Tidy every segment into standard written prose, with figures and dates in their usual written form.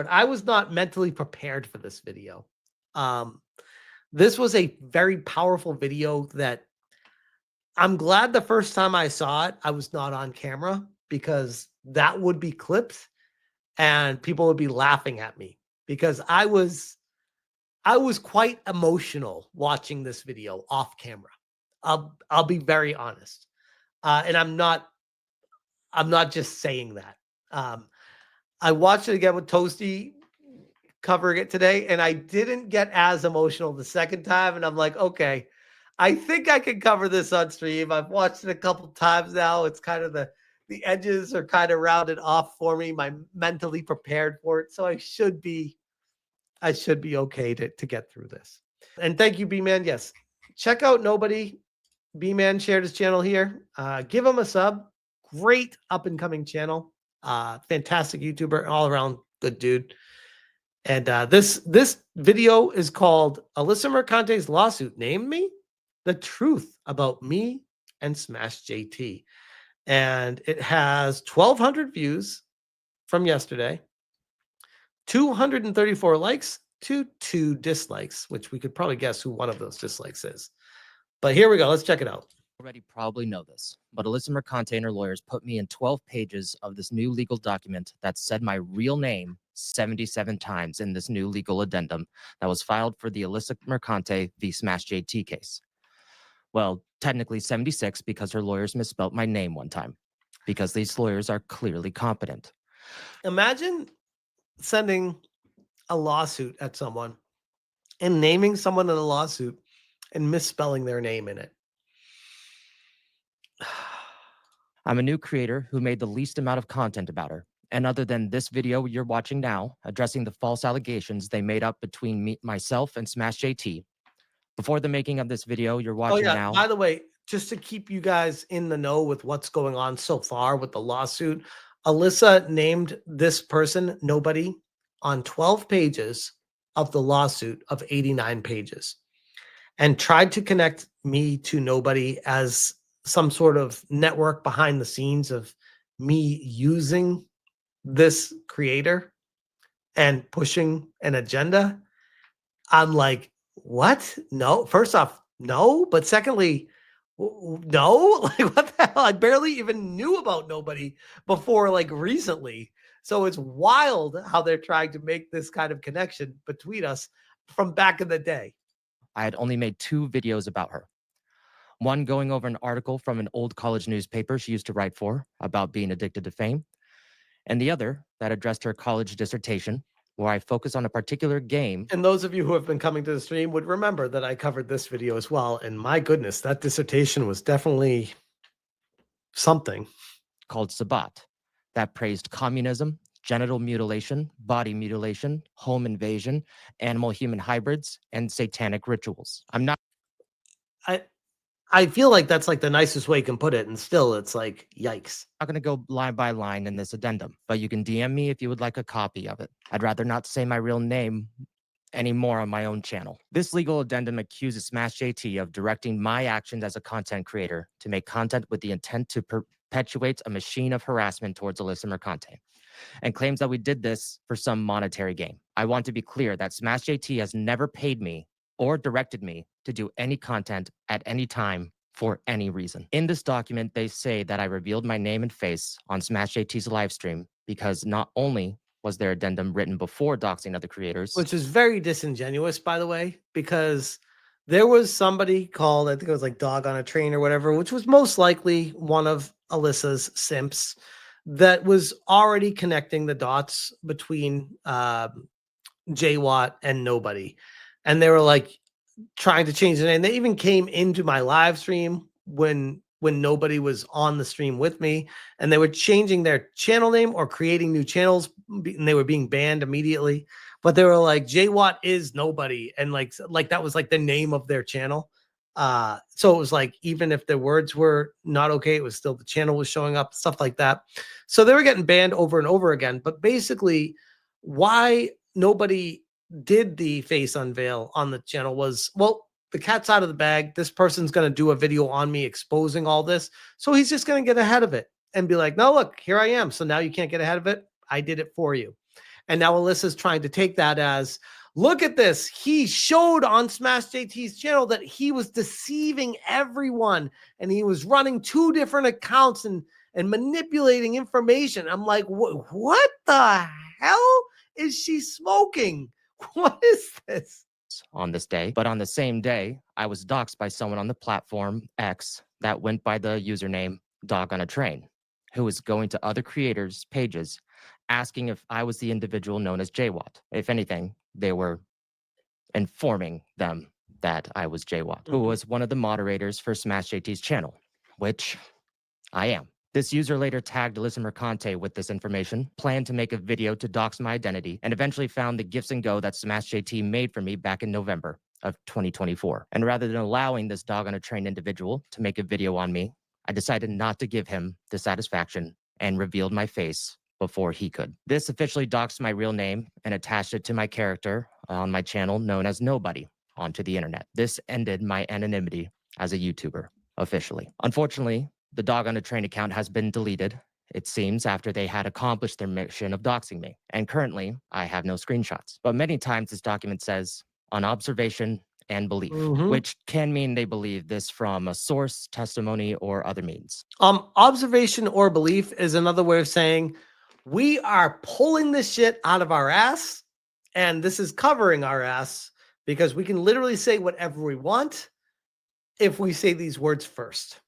I was not mentally prepared for this video. This was a very powerful video that I'm glad the first time I saw it, I was not on camera, because that would be clipped and people would be laughing at me, because I was quite emotional watching this video off camera. I'll be very honest. And I'm not just saying that. I watched it again with Toasty covering it today, and I didn't get as emotional the second time. And I'm like, okay, I think I can cover this on stream. I've watched it a couple times now. It's kind of the edges are kind of rounded off for me. I'm mentally prepared for it, so I should be okay to get through this. And thank you, B-Man. Yes, check out Nobody. B-Man shared his channel here. Give him a sub. Great up and coming channel. Fantastic YouTuber, all around good dude. And this video is called Alyssa Mercante's lawsuit named me the truth about me and Smash JT. And it has 1,200 views from yesterday, 234 likes to 2 dislikes, which we could probably guess who one of those dislikes is. But here we go. Let's check it out. Already probably know this, but Alyssa Mercante and her lawyers put me in 12 pages of this new legal document that said my real name 77 times in this new legal addendum that was filed for the Alyssa Mercante v. Smash JT case. Well, technically 76, because her lawyers misspelled my name one time, because these lawyers are clearly competent. Imagine sending a lawsuit at someone and naming someone in a lawsuit and misspelling their name in it. I'm a new creator who made the least amount of content about her. And other than this video you're watching now, addressing the false allegations they made up between myself and Smash JT, before the making of this video you're watching now. By the way, just to keep you guys in the know with what's going on so far with the lawsuit, Alyssa named this person Nobody on 12 pages of the lawsuit of 89 pages and tried to connect me to Nobody as some sort of network behind the scenes of me using this creator and pushing an agenda. I'm like, what? No, first off, no. But secondly, no, like what the hell? I barely even knew about Nobody before like recently. So it's wild how they're trying to make this kind of connection between us from back in the day. I had only made 2 videos about her. One going over an article from an old college newspaper she used to write for about being addicted to fame, and the other that addressed her college dissertation, where I focus on a particular game. And those of you who have been coming to the stream would remember that I covered this video as well. And my goodness, that dissertation was definitely something. Called Sabat, that praised communism, genital mutilation, body mutilation, home invasion, animal-human hybrids, and satanic rituals. I feel like that's like the nicest way you can put it, and still it's like, yikes. I'm not going to go line by line in this addendum, but you can DM me if you would like a copy of it. I'd rather not say my real name anymore on my own channel. This legal addendum accuses Smash JT of directing my actions as a content creator to make content with the intent to perpetuate a machine of harassment towards Alyssa Mercante, and claims that we did this for some monetary gain. I want to be clear that Smash JT has never paid me or directed me to do any content at any time for any reason. In this document, they say that I revealed my name and face on Smash JT's live stream because not only was their addendum written before doxing other creators, which is very disingenuous, by the way, because there was somebody called, I think it was like Dog on a Train or whatever, which was most likely one of Alyssa's simps that was already connecting the dots between JWatt and Nobody. And they were like trying to change the name. They even came into my live stream when Nobody was on the stream with me, and they were changing their channel name or creating new channels, and they were being banned immediately. But they were like, JWatt is Nobody, and like that was like the name of their channel. So it was like, even if their words were not okay, it was still the channel was showing up, stuff like that. So they were getting banned over and over again. But basically, why Nobody did the face unveil on the channel was, well, the cat's out of the bag. This person's going to do a video on me exposing all this. So he's just going to get ahead of it and be like, no, look, here I am. So now you can't get ahead of it. I did it for you. And now Alyssa's trying to take that as, look at this. He showed on Smash JT's channel that he was deceiving everyone and he was running 2 different accounts and manipulating information. I'm like, what the hell is she smoking? What is this? On this day, but on the same day, I was doxxed by someone on the platform X that went by the username Dog on a Train, who was going to other creators' pages asking if I was the individual known as JWatt. If anything, they were informing them that I was JWatt, who was one of the moderators for Smash JT's channel, which I am. This user later tagged Alyssa Mercante with this information, planned to make a video to dox my identity, and eventually found the gifts and go that Smash JT made for me back in November of 2024. And rather than allowing this Dog on a Train individual to make a video on me, I decided not to give him the satisfaction and revealed my face before he could. This officially doxed my real name and attached it to my character on my channel known as Nobody onto the internet. This ended my anonymity as a YouTuber officially. Unfortunately, the Dog on a Train account has been deleted, it seems, after they had accomplished their mission of doxing me. And currently, I have no screenshots. But many times this document says, on observation and belief, which can mean they believe this from a source, testimony, or other means. Observation or belief is another way of saying we are pulling this shit out of our ass, and this is covering our ass because we can literally say whatever we want if we say these words first.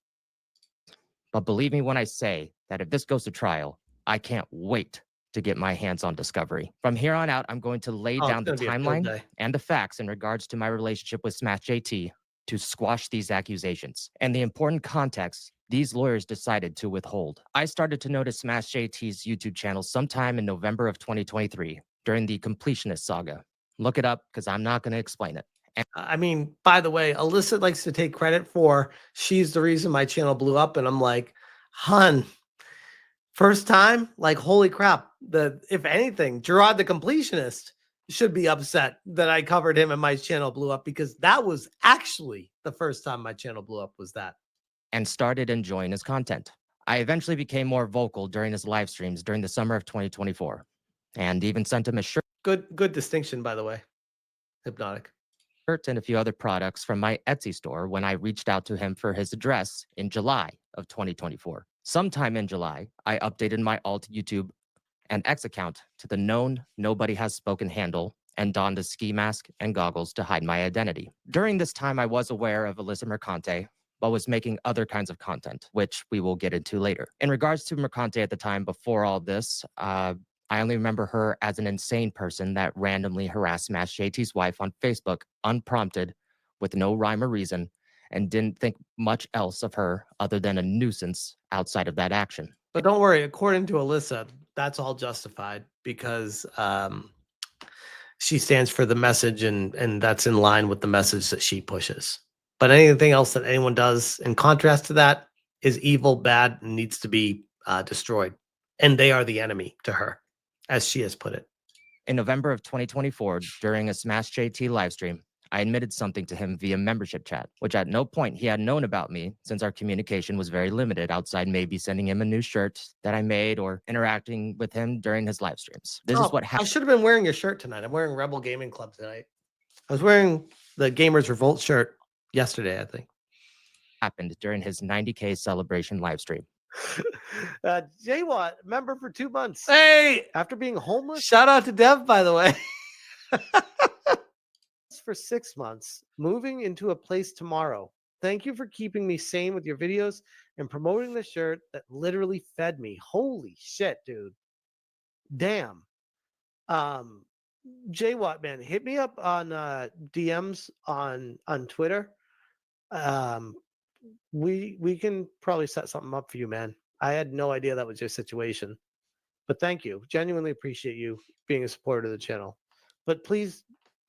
But believe me when I say that if this goes to trial, I can't wait to get my hands on discovery. From here on out, I'm going to lay down the timeline and the facts in regards to my relationship with Smash JT to squash these accusations. And the important context these lawyers decided to withhold. I started to notice Smash JT's YouTube channel sometime in November of 2023 during the Completionist saga. Look it up because I'm not going to explain it. I mean, by the way, Alyssa likes to take credit for she's the reason my channel blew up. And I'm like, hun, first time, like, holy crap. If anything, Gerard the Completionist should be upset that I covered him and my channel blew up, because that was actually the first time my channel blew up was that. And started enjoying his content. I eventually became more vocal during his live streams during the summer of 2024 and even sent him a shirt. Good distinction, by the way. Hypnotic. And a few other products from my Etsy store when I reached out to him for his address in July of 2024. Sometime in July, I updated my alt YouTube and X account to the known Nobody Has Spoken handle and donned a ski mask and goggles to hide my identity. During this time, I was aware of Alyssa Mercante, but was making other kinds of content, which we will get into later. In regards to Mercante at the time before all this, I only remember her as an insane person that randomly harassed Smash JT's wife on Facebook unprompted with no rhyme or reason, and didn't think much else of her other than a nuisance outside of that action. But don't worry, according to Alyssa, that's all justified because she stands for the message, and that's in line with the message that she pushes. But anything else that anyone does in contrast to that is evil, bad, and needs to be destroyed. And they are the enemy to her, as she has put it. In November of 2024, during a Smash JT livestream, I admitted something to him via membership chat, which at no point he had known about me since our communication was very limited outside maybe sending him a new shirt that I made or interacting with him during his live streams. This is what happened. I should have been wearing your shirt tonight. I'm wearing Rebel Gaming Club tonight. I was wearing the Gamers Revolt shirt yesterday, I think. Happened during his 90K celebration live stream. JWatt, member for 2 months. Hey, After being homeless. shout out to Dev, by the way. For 6 months, moving into a place tomorrow. Thank you for keeping me sane with your videos and promoting the shirt that literally fed me. Holy shit, dude. Damn. JWatt, man, hit me up on DMs on Twitter. We can probably set something up for you, man. I had no idea that was your situation. But thank you. Genuinely appreciate you being a supporter of the channel. But please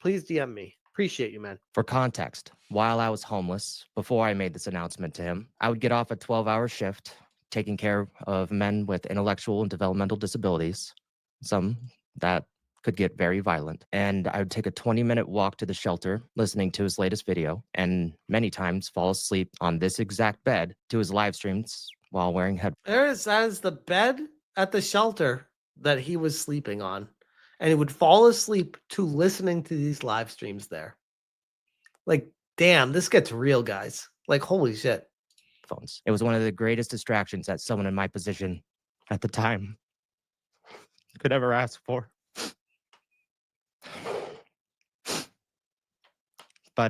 DM me. Appreciate you, man. For context, while I was homeless, before I made this announcement to him, I would get off a 12-hour shift taking care of men with intellectual and developmental disabilities, some that could get very violent. And I would take a 20-minute walk to the shelter, listening to his latest video, and many times fall asleep on this exact bed to his live streams while wearing headphones. That is the bed at the shelter that he was sleeping on. and he would fall asleep to listening to these live streams there. Like, damn, this gets real, guys. Like, holy shit. Phones. It was one of the greatest distractions that someone in my position at the time could ever ask for. But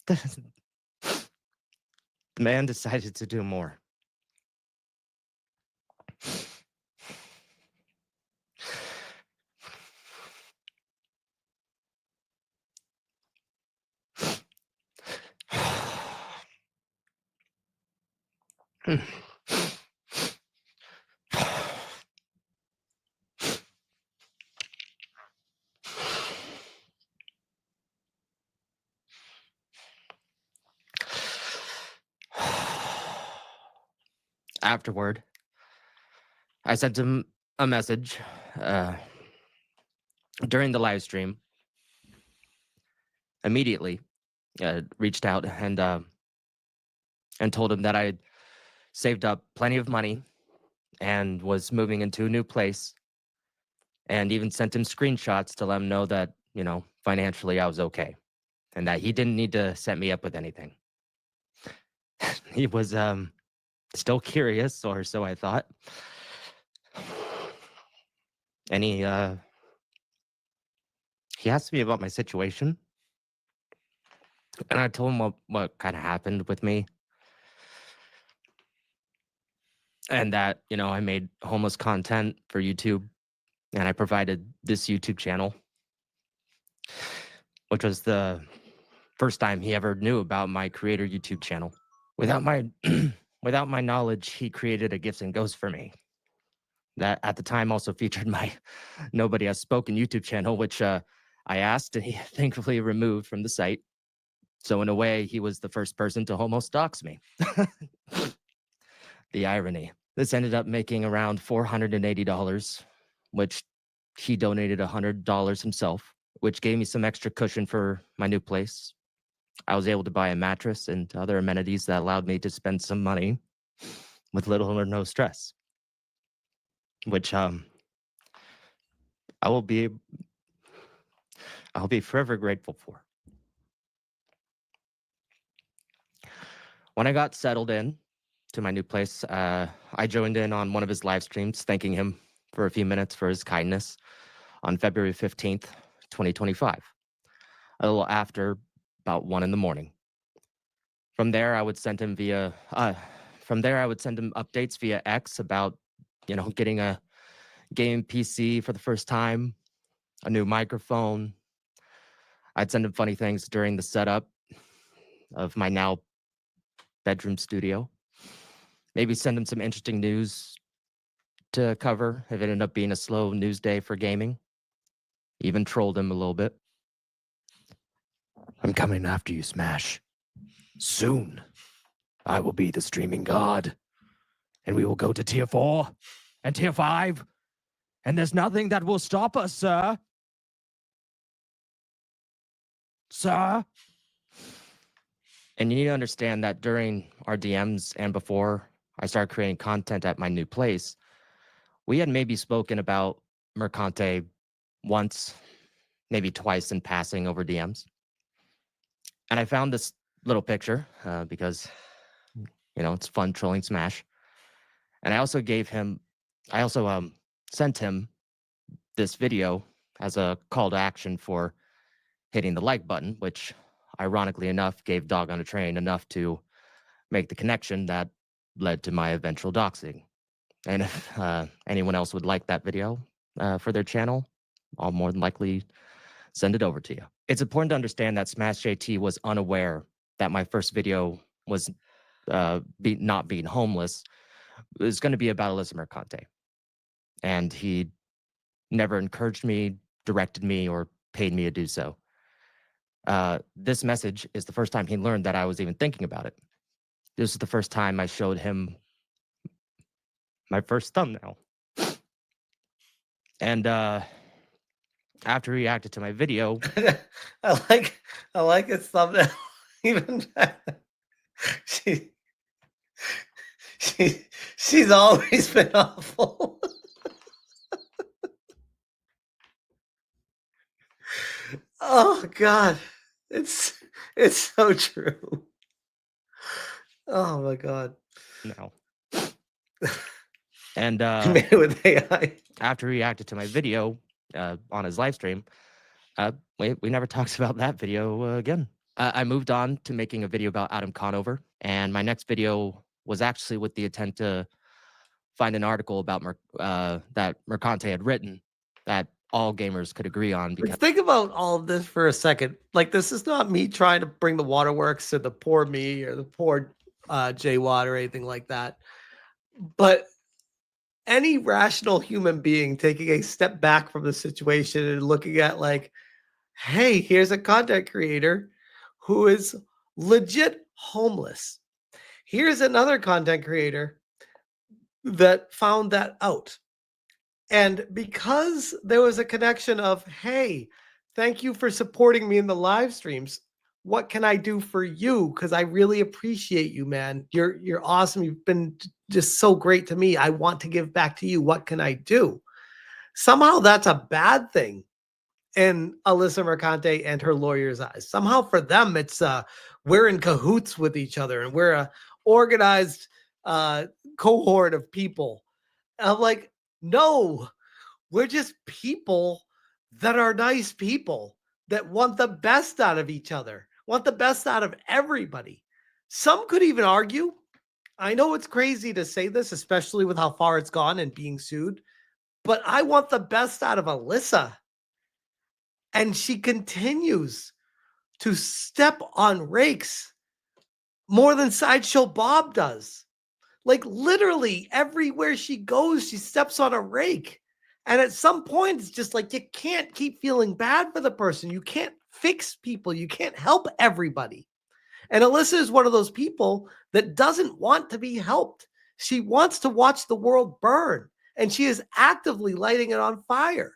the man decided to do more. Afterward, I sent him a message during the live stream. Immediately, reached out and told him that I had saved up plenty of money and was moving into a new place, and even sent him screenshots to let him know that, you know, financially I was okay and that he didn't need to set me up with anything. He was still curious, or so I thought. And he asked me about my situation, and I told him what kind of happened with me, and that, you know, I made homeless content for YouTube, and I provided this YouTube channel, which was the first time he ever knew about my creator YouTube channel. Without my without my knowledge, he created a Gifts and Ghosts for me that at the time also featured my Nobody Has Spoken YouTube channel, which I asked and he thankfully removed from the site. So in a way, he was the first person to almost dox me. The irony. This ended up making around $480, which he donated $100 himself, which gave me some extra cushion for my new place. I was able to buy a mattress and other amenities that allowed me to spend some money with little or no stress, which I'll be forever grateful for. When I got settled in to my new place, I joined in on one of his live streams, thanking him for a few minutes for his kindness on February 15th, 2025, a little after about 1 a.m. From there, I would send him updates via X about, you know, getting a game PC for the first time, a new microphone. I'd send him funny things during the setup of my now bedroom studio. Maybe send him some interesting news to cover if it ended up being a slow news day for gaming. Even trolled him a little bit. I'm coming after you, Smash. Soon, I will be the streaming god, and we will go to tier 4 and tier 5, and there's nothing that will stop us, sir. Sir? And you need to understand that during our DMs and before I started creating content at my new place, we had maybe spoken about Mercante once, maybe twice in passing over DMs. And I found this little picture because, you know, it's fun trolling Smash. And I also sent him this video as a call to action for hitting the like button, which ironically enough gave Dog on a Train enough to make the connection that led to my eventual doxing. And if anyone else would like that video for their channel, I'll more than likely send it over to you. It's important to understand that Smash JT was unaware that my first video was not being homeless. It was going to be about Alyssa Mercante. And he never encouraged me, directed me, or paid me to do so. This message is the first time he learned that I was even thinking about it. This is the first time I showed him my first thumbnail. And after he reacted to my video, I like his thumbnail. Even she's always been awful. Oh God, it's so true. Oh my God. No. And I made it with AI. after he reacted to my video on his live stream, we never talked about that video again. I moved on to making a video about Adam Conover, and my next video was actually with the intent to find an article about that Mercante had written that all gamers could agree on. Because Think about all of this for a second. Like, this is not me trying to bring the waterworks to the poor me or the poor J Watt or anything like that. But any rational human being taking a step back from the situation and looking at, like, hey, here's a content creator who is legit homeless. Here's another content creator that found that out. And because there was a connection of, hey, thank you for supporting me in the live streams. What can I do for you? Because I really appreciate you, man. You're awesome. You've been just so great to me. I want to give back to you. What can I do? Somehow that's a bad thing in Alyssa Mercante and her lawyer's eyes. Somehow for them, it's we're in cahoots with each other and we're a organized cohort of people. And I'm like, no, we're just people that are nice people that want the best out of each other, want the best out of everybody. Some could even argue, I know it's crazy to say this, especially with how far it's gone and being sued, but I want the best out of Alyssa. And she continues to step on rakes more than Sideshow Bob does. Like, literally everywhere she goes, she steps on a rake. And at some point, it's just like, you can't keep feeling bad for the person. You can't fix people. You can't help everybody. And Alyssa is one of those people that doesn't want to be helped. She wants to watch the world burn, and she is actively lighting it on fire.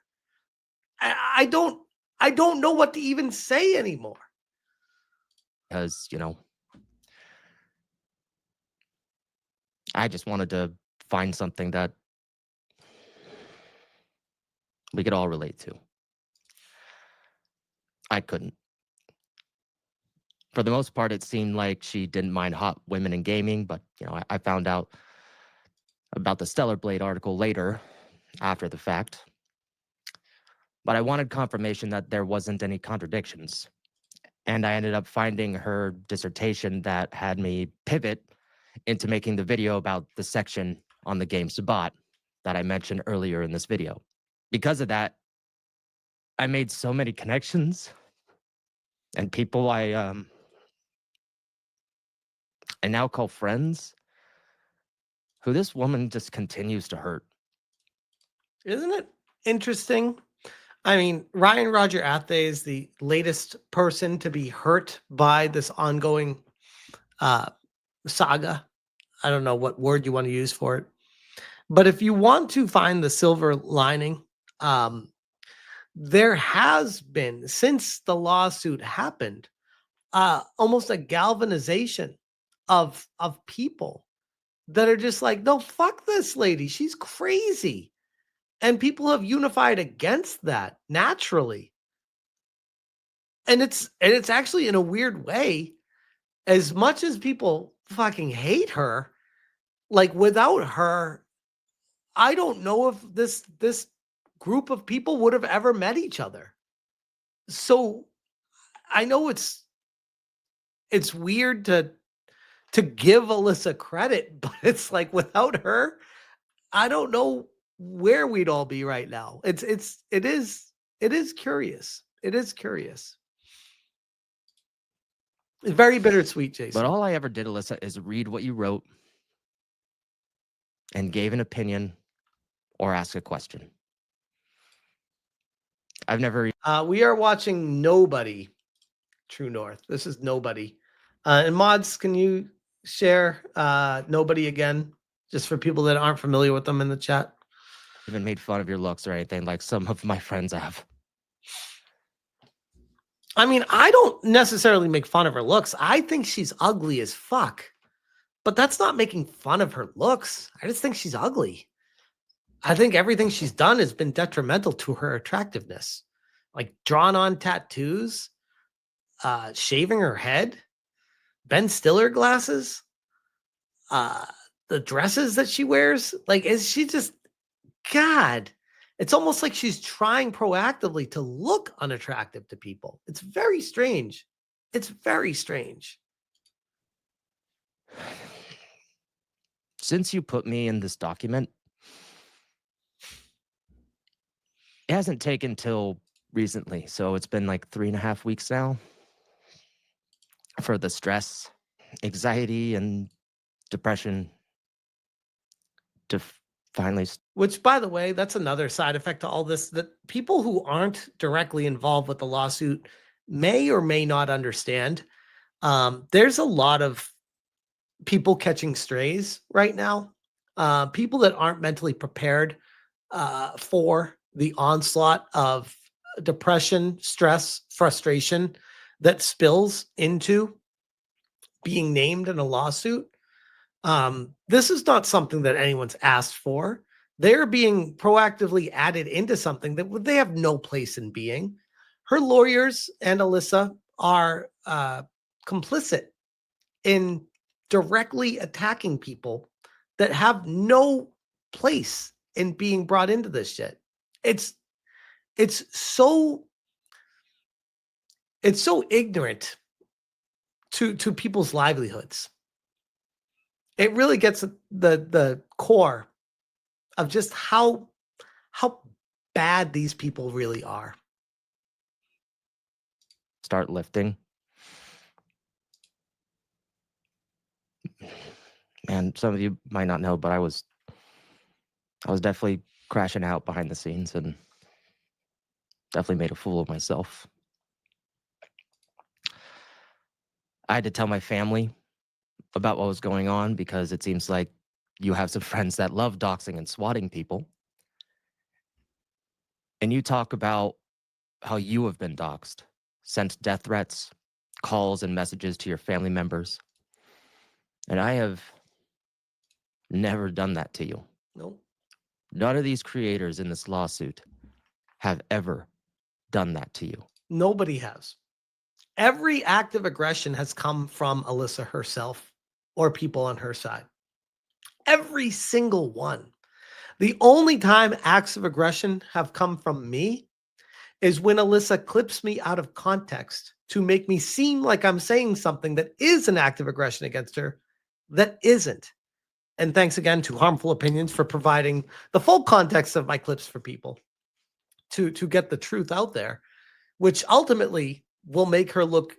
I don't know what to even say anymore. because, I just wanted to find something that we could all relate to. I couldn't. For the most part, it seemed like she didn't mind hot women in gaming, but I found out about the Stellar Blade article later, after the fact. But I wanted confirmation that there wasn't any contradictions. And I ended up finding her dissertation that had me pivot into making the video about the section on the game Sabat that I mentioned earlier in this video. Because of that, I made so many connections and people I now call friends, who this woman just continues to hurt. Isn't it interesting? I mean, Ryan Roger Athay is the latest person to be hurt by this ongoing saga. I don't know what word you want to use for it. But if you want to find the silver lining, there has been, since the lawsuit happened, almost a galvanization of people that are just like, no, fuck this lady. She's crazy. And people have unified against that naturally. And it's actually, in a weird way, as much as people fucking hate her, like, without her, I don't know if this group of people would have ever met each other. So I know it's weird to give Alyssa credit, but it's like, without her, I don't know where we'd all be right now. It is curious. It is curious. It's very bittersweet, Jason. But all I ever did, Alyssa, is read what you wrote and gave an opinion or ask a question. I've never. We are watching Nobody, True North. This is Nobody. And mods, can you share Nobody again, just for people that aren't familiar with them in the chat? Even made fun of your looks or anything like some of my friends have. I mean, I don't necessarily make fun of her looks. I think she's ugly as fuck. But that's not making fun of her looks. I just think she's ugly. I think everything she's done has been detrimental to her attractiveness. like drawn on tattoos, shaving her head, Ben Stiller glasses, uh, the dresses that she wears. Like, is she just, God, it's almost like she's trying proactively to look unattractive to people. It's very strange. It's very strange. Since you put me in this document, it hasn't taken till recently. So it's been like 3.5 weeks now for the stress, anxiety, and depression to finally. Which, by the way, that's another side effect to all this, that people who aren't directly involved with the lawsuit may or may not understand. There's a lot of people catching strays right now, people that aren't mentally prepared for the onslaught of depression, stress, frustration that spills into being named in a lawsuit. This is not something that anyone's asked for. They're being proactively added into something that they have no place in being. Her lawyers and Alyssa are complicit in directly attacking people that have no place in being brought into this shit. It's it's so it's so ignorant to people's livelihoods. It really gets the core of just how bad these people really are. Start lifting. And some of you might not know, but I was definitely crashing out behind the scenes and definitely made a fool of myself. I had to tell my family about what was going on because it seems like you have some friends that love doxing and swatting people. And you talk about how you have been doxed, sent death threats, calls, and messages to your family members. And I have never done that to you. Nope. None of these creators in this lawsuit have ever done that to you. Nobody has. Every act of aggression has come from Alyssa herself or people on her side. Every single one. The only time acts of aggression have come from me is when Alyssa clips me out of context to make me seem like I'm saying something that is an act of aggression against her that isn't. And thanks again to Harmful Opinions for providing the full context of my clips for people to get the truth out there, which ultimately will make her look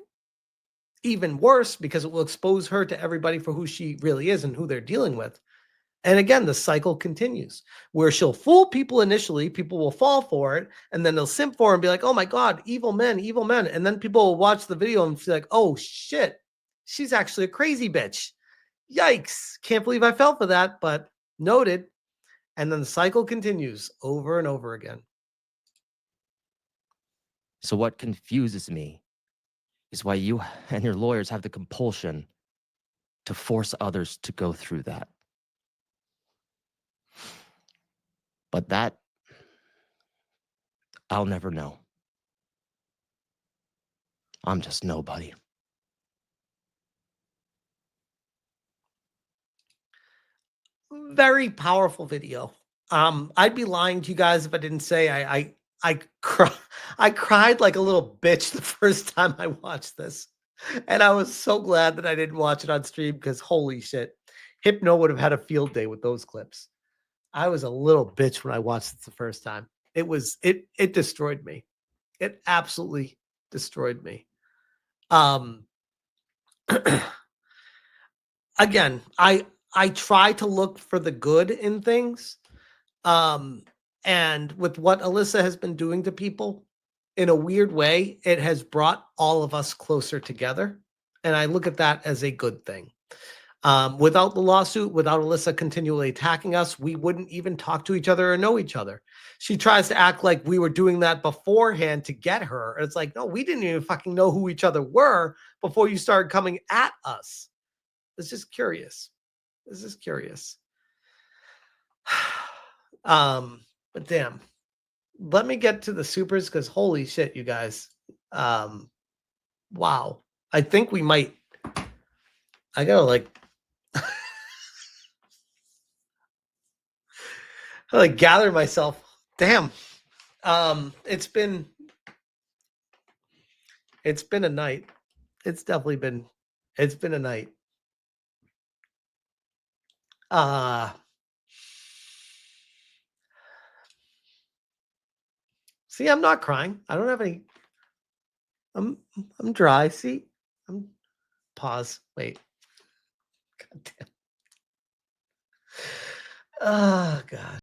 even worse because it will expose her to everybody for who she really is and who they're dealing with. And again, the cycle continues where she'll fool people initially, people will fall for it, and then they'll simp for her and be like, oh my God, evil men, evil men. And then people will watch the video and feel like, oh shit, she's actually a crazy bitch. Yikes. Can't believe I fell for that, but noted. And then the cycle continues over and over again. So what confuses me is why you and your lawyers have the compulsion to force others to go through that. But that, I'll never know. I'm just nobody. Very powerful video. I'd be lying to you guys if I didn't say I cried like a little bitch the first time I watched this. And I was so glad that I didn't watch it on stream because holy shit, Hypno would have had a field day with those clips. I was a little bitch when I watched it the first time. It destroyed me. It absolutely destroyed me. Again, I try to look for the good in things. And with what Alyssa has been doing to people, in a weird way, it has brought all of us closer together. And I look at that as a good thing. Without the lawsuit, without Alyssa continually attacking us, we wouldn't even talk to each other or know each other. She tries to act like we were doing that beforehand to get her. And it's like, no, we didn't even fucking know who each other were before you started coming at us. It's just curious. This is curious. But damn. let me get to the supers because holy shit, you guys. Wow. I think we might. I gotta like, gather myself. Damn. It's been a night. It's definitely been a night. See, I'm not crying. I don't have any. I'm dry. See, I'm pause. Wait. God damn. Oh God.